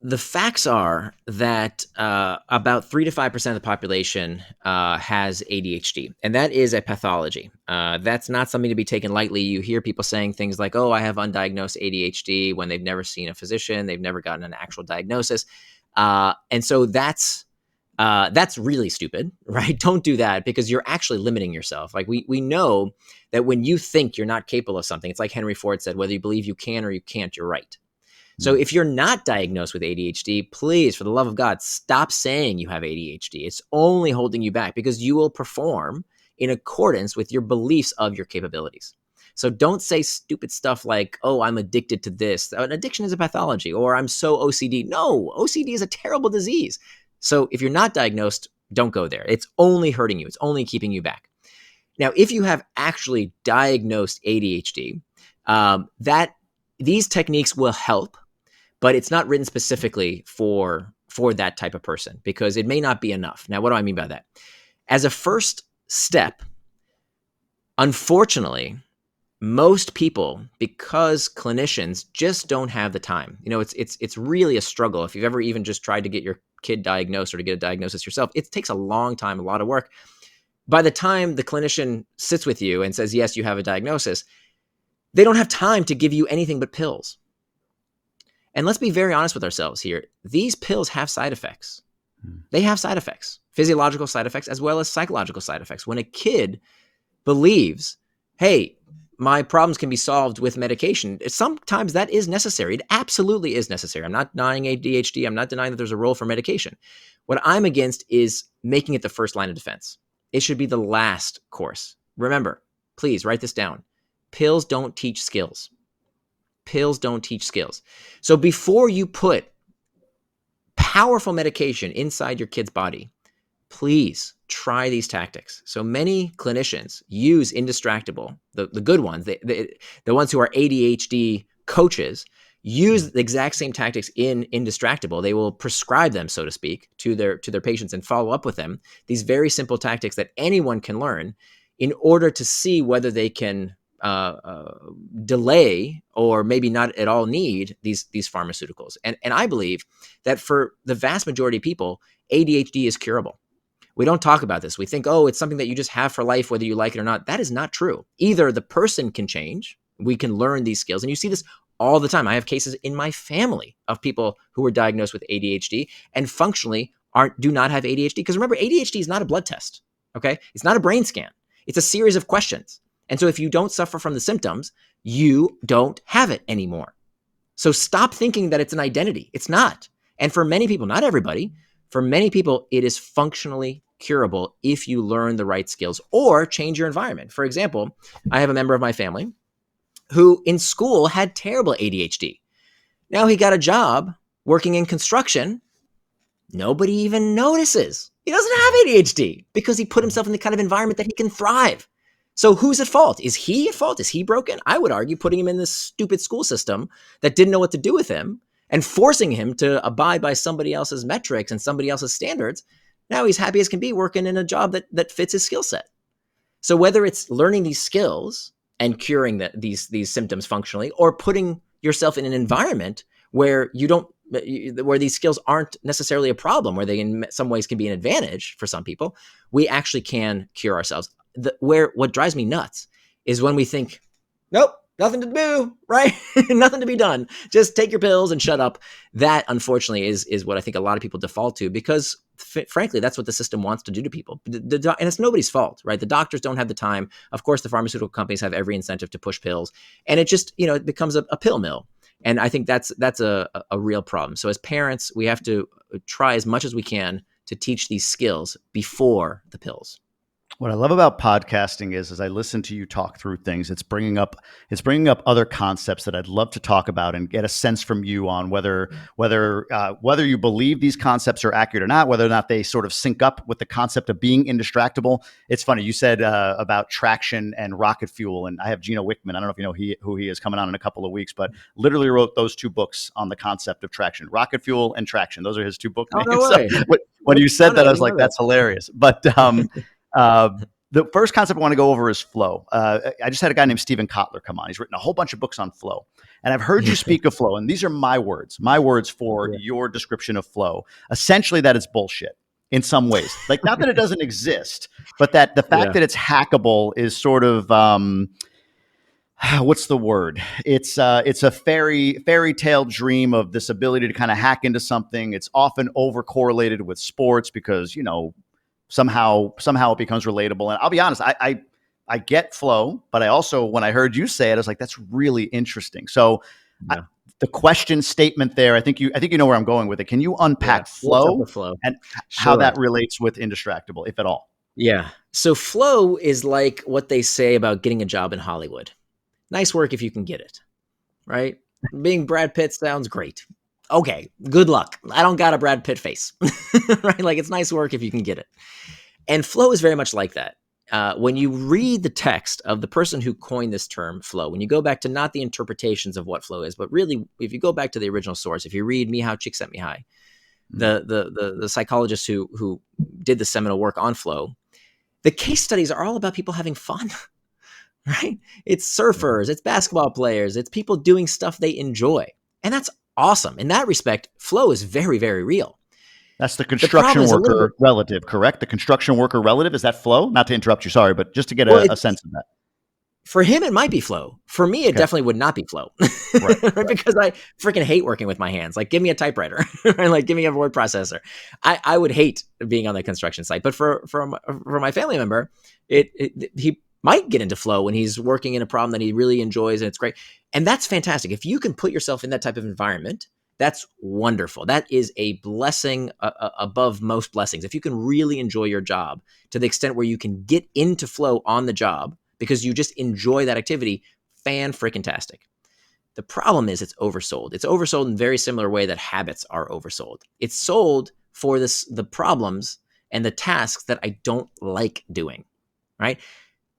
S1: the facts are that about 3 to 5% of the population has ADHD, and that is a pathology. That's not something to be taken lightly. You hear people saying things like, "Oh, I have undiagnosed ADHD," when they've never seen a physician, they've never gotten an actual diagnosis, and so that's really stupid, right? Don't do that because you're actually limiting yourself. Like we know that when you think you're not capable of something, it's like Henry Ford said, whether you believe you can or you can't, you're right. So if you're not diagnosed with ADHD, please, for the love of God, stop saying you have ADHD. It's only holding you back because you will perform in accordance with your beliefs of your capabilities. So don't say stupid stuff like, "Oh, I'm addicted to this." An addiction is a pathology, or "I'm so OCD." No, OCD is a terrible disease. So if you're not diagnosed, don't go there. It's only hurting you. It's only keeping you back. Now, if you have actually diagnosed ADHD, these techniques will help, but it's not written specifically for that type of person because it may not be enough. Now, what do I mean by that? As a first step, unfortunately, most people, because clinicians just don't have the time. It's really a struggle. If you've ever even just tried to get your kid diagnosed or to get a diagnosis yourself, it takes a long time, a lot of work. By the time the clinician sits with you and says, "Yes, you have a diagnosis," they don't have time to give you anything but pills. And let's be very honest with ourselves here. These pills have side effects. They have side effects, physiological side effects, as well as psychological side effects. When a kid believes, "Hey, my problems can be solved with medication," sometimes that is necessary. It absolutely is necessary. I'm not denying ADHD. I'm not denying that there's a role for medication. What I'm against is making it the first line of defense. It should be the last course. Remember, please write this down. Pills don't teach skills. Pills don't teach skills. So before you put powerful medication inside your kid's body, please try these tactics. So many clinicians use Indistractable, the good ones, the ones who are ADHD coaches, use the exact same tactics in Indistractable. They will prescribe them, so to speak, to their patients and follow up with them. These very simple tactics that anyone can learn in order to see whether they can delay or maybe not at all need these pharmaceuticals. And I believe that for the vast majority of people, ADHD is curable. We don't talk about this. We think, "Oh, it's something that you just have for life, whether you like it or not." That is not true. Either the person can change, we can learn these skills, and you see this all the time. I have cases in my family of people who were diagnosed with ADHD and functionally do not have ADHD. Because remember, ADHD is not a blood test. Okay, it's not a brain scan. It's a series of questions. And so if you don't suffer from the symptoms, you don't have it anymore. So stop thinking that it's an identity. It's not. And for many people, not everybody, for many people, it is functionally curable if you learn the right skills or change your environment. For example, I have a member of my family who in school had terrible ADHD. Now he got a job working in construction. Nobody even notices. He doesn't have ADHD because he put himself in the kind of environment that he can thrive. So who's at fault? Is he at fault? Is he broken? I would argue putting him in this stupid school system that didn't know what to do with him and forcing him to abide by somebody else's metrics and somebody else's standards. Now he's happy as can be working in a job that fits his skill set. So whether it's learning these skills and curing these symptoms functionally, or putting yourself in an environment where where these skills aren't necessarily a problem, where they in some ways can be an advantage for some people, we actually can cure ourselves. What drives me nuts is when we think, nope, nothing to do, right? Nothing to be done. Just take your pills and shut up. That, unfortunately, is what I think a lot of people default to because, frankly, that's what the system wants to do to people. And it's nobody's fault, right? The doctors don't have the time. Of course, the pharmaceutical companies have every incentive to push pills. And it just, it becomes a pill mill. And I think that's a real problem. So as parents, we have to try as much as we can to teach these skills before the pills.
S2: What I love about podcasting is as I listen to you talk through things, it's bringing up other concepts that I'd love to talk about and get a sense from you on whether you believe these concepts are accurate or not, whether or not they sort of sync up with the concept of being indistractable. It's funny you said about traction and rocket fuel, and I have Gino Wickman. I don't know if you know who he is, coming on in a couple of weeks, but literally wrote those two books on the concept of traction, rocket fuel and traction. Those are his two book names.
S1: No way.
S2: So when you said that, I was like, that's hilarious. But the first concept I want to go over is flow. I just had a guy named Stephen Kotler come on. He's written a whole bunch of books on flow. And I've heard you speak of flow. And these are my words for your description of flow. Essentially, that it's bullshit in some ways. Like, not that it doesn't exist, but that the fact that it's hackable is sort of, what's the word? It's a fairy tale dream of this ability to kind of hack into something. It's often over correlated with sports because, somehow it becomes relatable. And I'll be honest, I get flow, but I also, when I heard you say it, I was like, that's really interesting. So the question statement there, I think you know where I'm going with it. Can you unpack flow and how that relates with Indistractable, if at all?
S1: Yeah. So flow is like what they say about getting a job in Hollywood. Nice work if you can get it, right? Being Brad Pitt sounds great. Okay, good luck. I don't got a Brad Pitt face, right? Like, it's nice work if you can get it. And flow is very much like that. When you read the text of the person who coined this term flow, when you go back to not the interpretations of what flow is, but really, if you go back to the original source, if you read Mihaly Csikszentmihalyi, the psychologist who did the seminal work on flow, the case studies are all about people having fun, right? It's surfers, it's basketball players, it's people doing stuff they enjoy. And that's awesome. In that respect, flow is very, very real.
S2: That's the construction worker relative, correct? The construction worker relative, is that flow? Not to interrupt you, sorry, but just to get a sense of that.
S1: For him, it might be flow. For me, it definitely would not be flow. Right. Because I freaking hate working with my hands. Like, give me a typewriter, right? Like, give me a word processor. I would hate being on the construction site. But for my family member, he might get into flow when he's working in a problem that he really enjoys, and it's great. And that's fantastic. If you can put yourself in that type of environment, that's wonderful. That is a blessing above most blessings. If you can really enjoy your job to the extent where you can get into flow on the job because you just enjoy that activity, fan-freaking-tastic. The problem is it's oversold. It's oversold in a very similar way that habits are oversold. It's sold for the problems and the tasks that I don't like doing, right?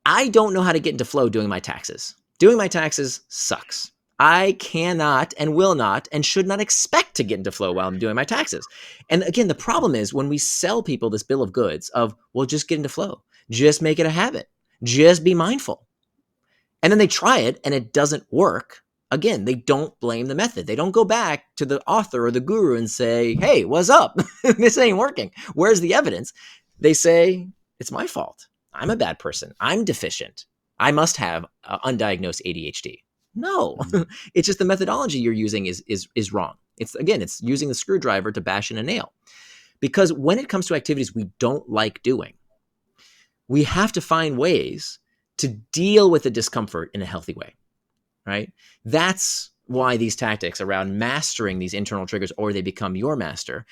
S1: I don't know how to get into flow doing my taxes. Doing my taxes sucks. I cannot and will not and should not expect to get into flow while I'm doing my taxes. And again, the problem is when we sell people this bill of goods of, well, just get into flow, just make it a habit, just be mindful. And then they try it and it doesn't work. Again, they don't blame the method. They don't go back to the author or the guru and say, hey, what's up? This ain't working. Where's the evidence? They say, it's my fault. I'm a bad person. I'm deficient. I must have undiagnosed ADHD. No, it's just the methodology you're using is wrong. It's using the screwdriver to bash in a nail. Because when it comes to activities we don't like doing, we have to find ways to deal with the discomfort in a healthy way, right? That's why these tactics around mastering these internal triggers, or they become your master,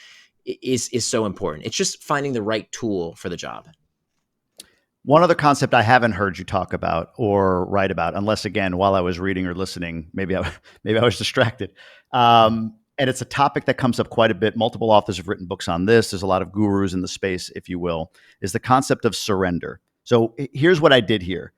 S1: is so important. It's just finding the right tool for the job.
S2: One other concept I haven't heard you talk about or write about, unless again while I was reading or listening, maybe I was distracted. And it's a topic that comes up quite a bit. Multiple authors have written books on this. There's a lot of gurus in the space, if you will. Is the concept of surrender. So here's what I did here.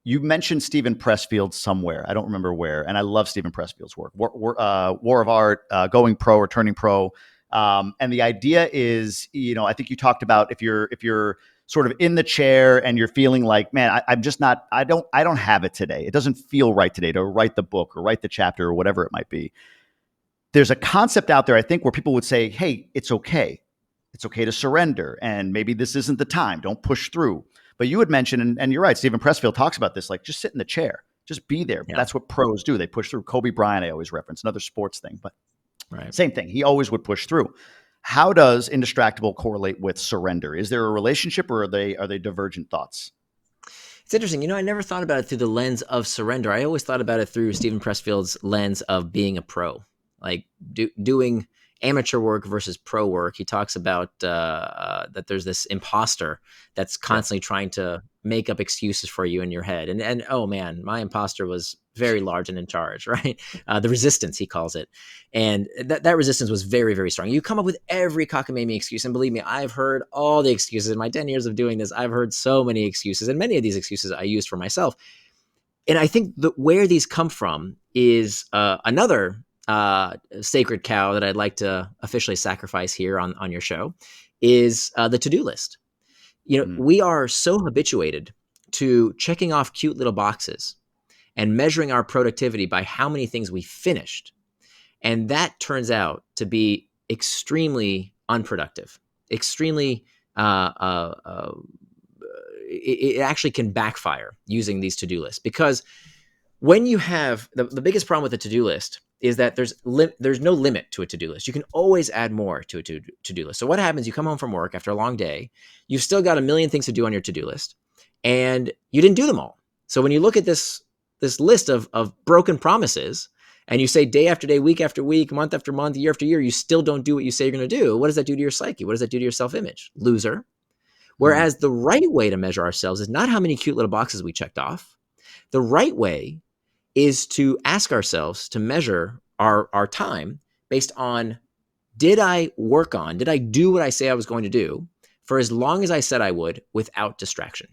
S2: You mentioned Stephen Pressfield somewhere. I don't remember where, and I love Stephen Pressfield's work. War of Art, Going Pro or Turning Pro. And the idea is, I think you talked about if you're sort of in the chair and you're feeling like, man, I'm just not, I don't have it today. It doesn't feel right today to write the book or write the chapter or whatever it might be. There's a concept out there, I think, where people would say, hey, it's okay. It's okay to surrender. And maybe this isn't the time. Don't push through. But you had mentioned, and you're right, Stephen Pressfield talks about this, like just sit in the chair, just be there.
S1: Yeah.
S2: That's what pros do. They push through. Kobe Bryant, I always reference, another sports thing, but
S1: Right.
S2: same thing. He always would push through. How does Indistractable correlate with surrender? Is there a relationship, or are they divergent thoughts?
S1: It's interesting. I never thought about it through the lens of surrender. I always thought about it through Stephen Pressfield's lens of being a pro, like doing amateur work versus pro work. He talks about that there's this imposter that's
S2: Yep.
S1: constantly trying to make up excuses for you in your head. And oh man, my imposter was very large and in charge, right? The resistance, he calls it. And that resistance was very, very strong. You come up with every cockamamie excuse. And believe me, I've heard all the excuses in my 10 years of doing this. I've heard so many excuses, and many of these excuses I used for myself. And I think that where these come from is another sacred cow that I'd like to officially sacrifice here on your show is the to-do list.
S2: Mm.
S1: We are so habituated to checking off cute little boxes and measuring our productivity by how many things we finished. And that turns out to be extremely unproductive, extremely, it actually can backfire using these to-do lists, because when you have the biggest problem with a to-do list is that there's no limit to a to-do list. You can always add more to a to-do list. So what happens? You come home from work after a long day, you've still got a million things to do on your to-do list, and you didn't do them all. So when you look at this list of broken promises, and you say day after day, week after week, month after month, year after year, you still don't do what you say you're going to do. What does that do to your psyche? What does that do to your self-image? Loser.
S2: Mm.
S1: Whereas the right way to measure ourselves is not how many cute little boxes we checked off. The right way is to ask ourselves to measure our time based on, did I do what I say I was going to do for as long as I said I would without distraction?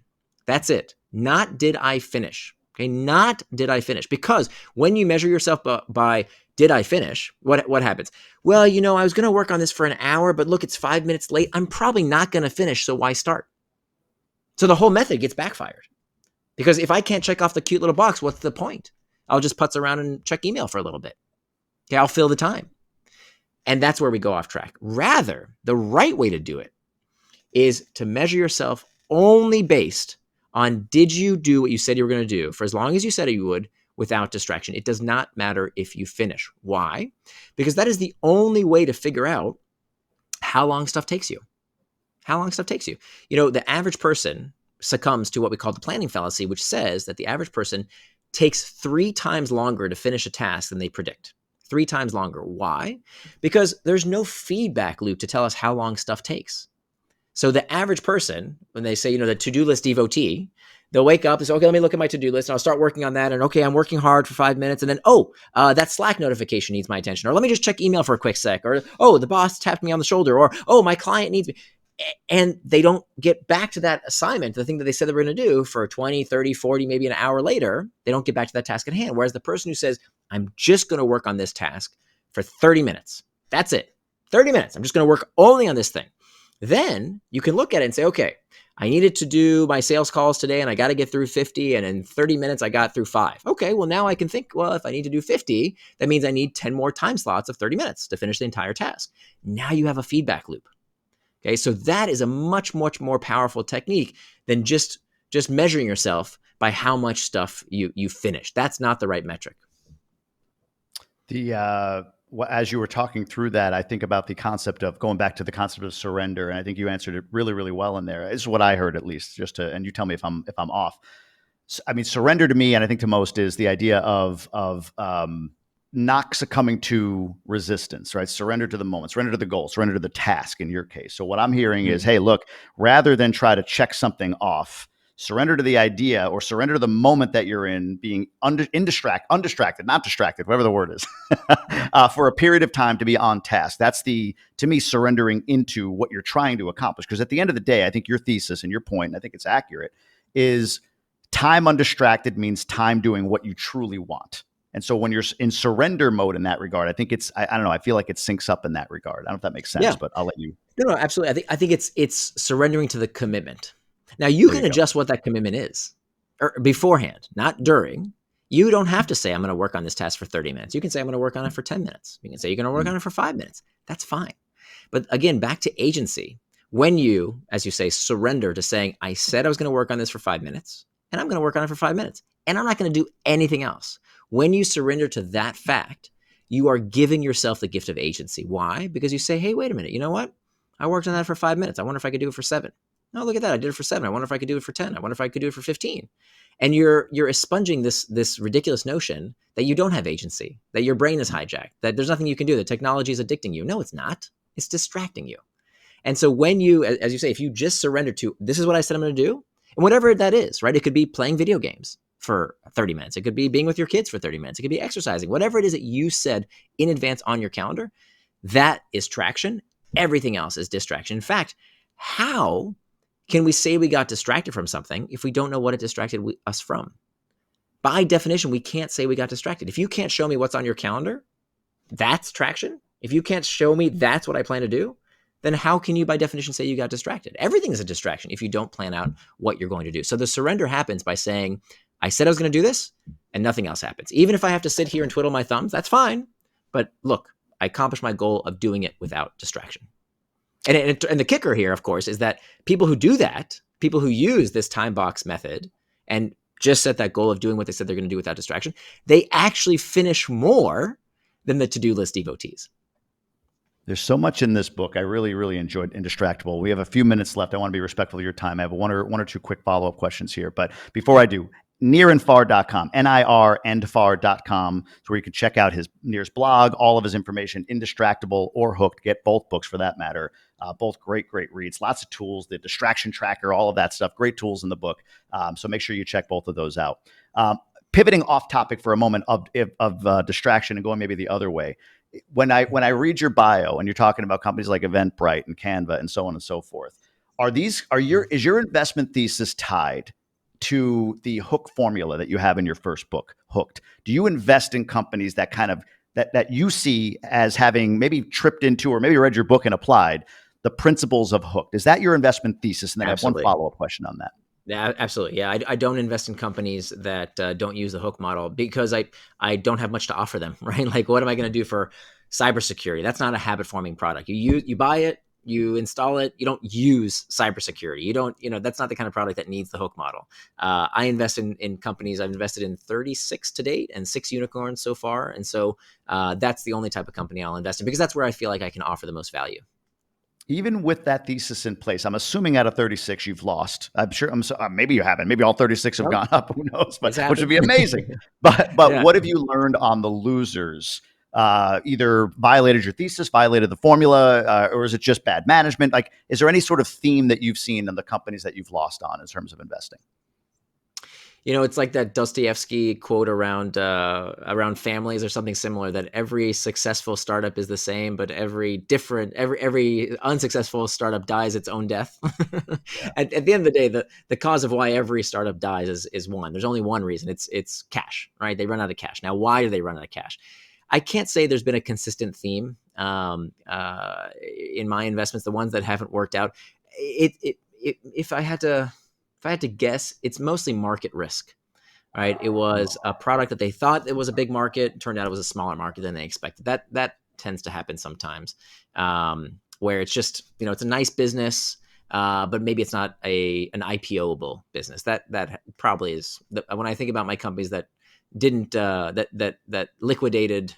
S1: That's it. Not did I finish. Okay, not did I finish. Because when you measure yourself by did I finish, what happens? Well, I was going to work on this for an hour, but look, it's 5 minutes late. I'm probably not going to finish, so why start? So the whole method gets backfired. Because if I can't check off the cute little box, what's the point? I'll just putz around and check email for a little bit. Okay, I'll fill the time. And that's where we go off track. Rather, the right way to do it is to measure yourself only based on, did you do what you said you were going to do for as long as you said you would without distraction. It does not matter if you finish. Why? Because that is the only way to figure out how long stuff takes you. How long stuff takes you. The average person succumbs to what we call the planning fallacy, which says that the average person takes 3 times longer to finish a task than they predict. 3 times longer. Why? Because there's no feedback loop to tell us how long stuff takes. So the average person, when they say, the to-do list devotee, they'll wake up and say, okay, let me look at my to-do list and I'll start working on that. And okay, I'm working hard for 5 minutes. And then, that Slack notification needs my attention. Or let me just check email for a quick sec. Or, the boss tapped me on the shoulder. Or, my client needs me. And they don't get back to that assignment, the thing that they said they were going to do for 20, 30, 40, maybe an hour later, they don't get back to that task at hand. Whereas the person who says, I'm just going to work on this task for 30 minutes. That's it. 30 minutes. I'm just going to work only on this thing. Then you can look at it and say, okay, I needed to do my sales calls today and I got to get through 50. And in 30 minutes, I got through 5. Okay, well, now I can think, well, if I need to do 50, that means I need 10 more time slots of 30 minutes to finish the entire task. Now you have a feedback loop. Okay, so that is a much, much more powerful technique than just measuring yourself by how much stuff you finish. That's not the right metric.
S2: As you were talking through that, I think about the concept of going back to the concept of surrender, and I think you answered it really, really well in there. This is what I heard, at least. And you tell me if I'm off. I mean, surrender to me, and I think to most, is the idea of not succumbing to resistance, right? Surrender to the moment, surrender to the goal, surrender to the task in your case. So what I'm hearing is,
S1: Mm.
S2: hey, look, rather than try to check something off, surrender to the idea or surrender to the moment that you're in, being undistracted, not distracted, whatever the word is, for a period of time to be on task. That's to me, surrendering into what you're trying to accomplish. Because at the end of the day, I think your thesis and your point, and I think it's accurate, is time undistracted means time doing what you truly want. And so when you're in surrender mode in that regard, I think I don't know, I feel like it syncs up in that regard. I don't know if that makes sense,
S1: Yeah.
S2: but I'll let you.
S1: No, absolutely. I think it's surrendering to the commitment. Now you
S2: There
S1: can
S2: you go.
S1: adjust what that commitment is or beforehand, not during. You don't have to say I'm going to work on this task for 30 minutes. You can say I'm going to work on it for 10 minutes. You can say you're going to work
S2: Mm.
S1: on it for 5 minutes. That's fine. But again, back to agency. When you, as you say, surrender to saying I said I was going to work on this for 5 minutes and I'm going to work on it for 5 minutes and I'm not going to do anything else. When you surrender to that fact, you are giving yourself the gift of agency. Why? Because you say, hey, wait a minute. You know what? I worked on that for 5 minutes. I wonder if I could do it for 7. Oh, look at that. I did it for 7. I wonder if I could do it for 10. I wonder if I could do it for 15. And you're expunging this ridiculous notion that you don't have agency, that your brain is hijacked, that there's nothing you can do, that technology is addicting you. No, it's not. It's distracting you. And so when you, as you say, if you just surrender to this is what I said I'm going to do, and whatever that is, right? It could be playing video games for 30 minutes. It could be being with your kids for 30 minutes. It could be exercising. Whatever it is that you said in advance on your calendar, that is traction. Everything else is distraction. In fact, how can we say we got distracted from something if we don't know what it distracted us from? By definition, we can't say we got distracted. If you can't show me what's on your calendar, that's traction. If you can't show me that's what I plan to do, then how can you by definition say you got distracted? Everything is a distraction if you don't plan out what you're going to do. So the surrender happens by saying, I said I was going to do this and nothing else happens. Even if I have to sit here and twiddle my thumbs, that's fine. But look, I accomplished my goal of doing it without distraction. And the kicker here, of course, is that people who do that, people who use this time box method and just set that goal of doing what they said they're going to do without distraction, they actually finish more than the to-do list devotees.
S2: There's so much in this book. I really, really enjoyed Indistractable. We have a few minutes left. I want to be respectful of your time. I have one or two quick follow-up questions here. But before I do, nirandfar.com, nirandfar.com, is where you can check out Nir's blog, all of his information, Indistractable or Hooked. Get both books for that matter. Both great, great reads. Lots of tools, the distraction tracker, all of that stuff. Great tools in the book. So make sure you check both of those out. Pivoting off topic for a moment of distraction and going maybe the other way. When I read your bio and you're talking about companies like Eventbrite and Canva and so on and so forth, is your investment thesis tied to the hook formula that you have in your first book, Hooked? Do you invest in companies that kind of that you see as having maybe tripped into or maybe read your book and applied the principles of Hooked? Is that your investment thesis? And then I have one
S1: Absolutely.
S2: follow-up question on that.
S1: Yeah, absolutely. Yeah, I don't invest in companies that don't use the hook model because I don't have much to offer them, right? Like, what am I going to do for cybersecurity? That's not a habit forming product. You buy it, you install it, you don't use cybersecurity. You don't, that's not the kind of product that needs the hook model. I invest in companies. I've invested in 36 to date and 6 unicorns so far, and so that's the only type of company I'll invest in because that's where I feel like I can offer the most value.
S2: Even with that thesis in place, I'm assuming out of 36 you've lost. I'm sure. Maybe you haven't. Maybe all 36 have
S1: Nope,
S2: gone up. Who knows? But
S1: it's
S2: which would
S1: happened.
S2: be amazing. But
S1: Yeah.
S2: what have you learned on the losers? Either violated your thesis, violated the formula, or is it just bad management? Like, is there any sort of theme that you've seen in the companies that you've lost on in terms of investing?
S1: It's like that Dostoevsky quote around families or something similar, that every successful startup is the same, but every unsuccessful startup dies its own death.
S2: Yeah.
S1: At the end of the day, the cause of why every startup dies is one. There's only one reason. It's cash, right? They run out of cash. Now, why do they run out of cash? I can't say there's been a consistent theme in my investments. The ones that haven't worked out, if I had to guess, it's mostly market risk, right? It was a product that they thought it was a big market. It turned out it was a smaller market than they expected. That tends to happen sometimes, where it's just, it's a nice business, but maybe it's not an IPO-able business. That probably is. When I think about my companies that didn't that liquidated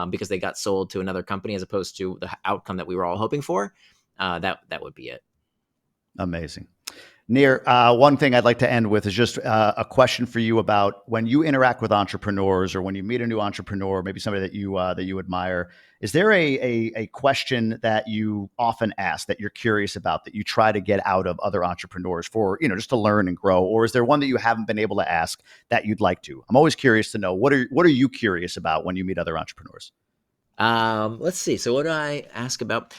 S1: because they got sold to another company as opposed to the outcome that we were all hoping for, that would be it.
S2: Amazing. Nir, one thing I'd like to end with is just a question for you about when you interact with entrepreneurs or when you meet a new entrepreneur, maybe somebody that you admire. Is there a question that you often ask that you're curious about that you try to get out of other entrepreneurs for just to learn and grow, or is there one that you haven't been able to ask that you'd like to? I'm always curious to know what are you curious about when you meet other entrepreneurs?
S1: Let's see. So what do I ask about?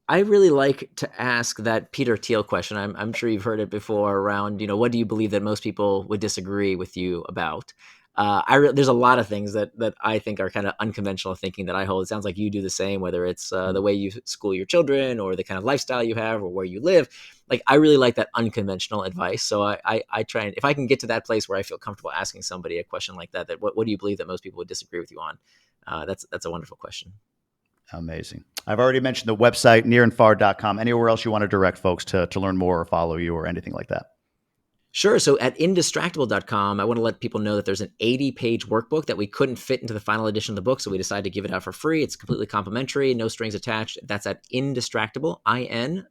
S1: I really like to ask that Peter Thiel question. I'm sure you've heard it before around, what do you believe that most people would disagree with you about? There's a lot of things that I think are kind of unconventional thinking that I hold. It sounds like you do the same, whether it's the way you school your children or the kind of lifestyle you have or where you live. Like I really like that unconventional advice. So I try and if I can get to that place where I feel comfortable asking somebody a question like that, what do you believe that most people would disagree with you on? That's a wonderful question.
S2: Amazing. I've already mentioned the website, nirandfar.com. Anywhere else you want to direct folks to learn more or follow you or anything like that?
S1: Sure. So at indistractable.com, I want to let people know that there's an 80-page workbook that we couldn't fit into the final edition of the book. So we decided to give it out for free. It's completely complimentary, no strings attached. That's at Indistractable,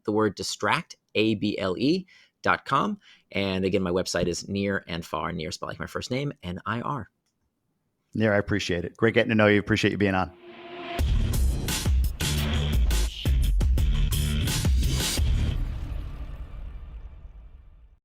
S1: the word distract, ABLE.com. And again, my website is Nir and Far, Nir spelled like my first name, Nir.
S2: Nir, I appreciate it. Great getting to know you. Appreciate you being on.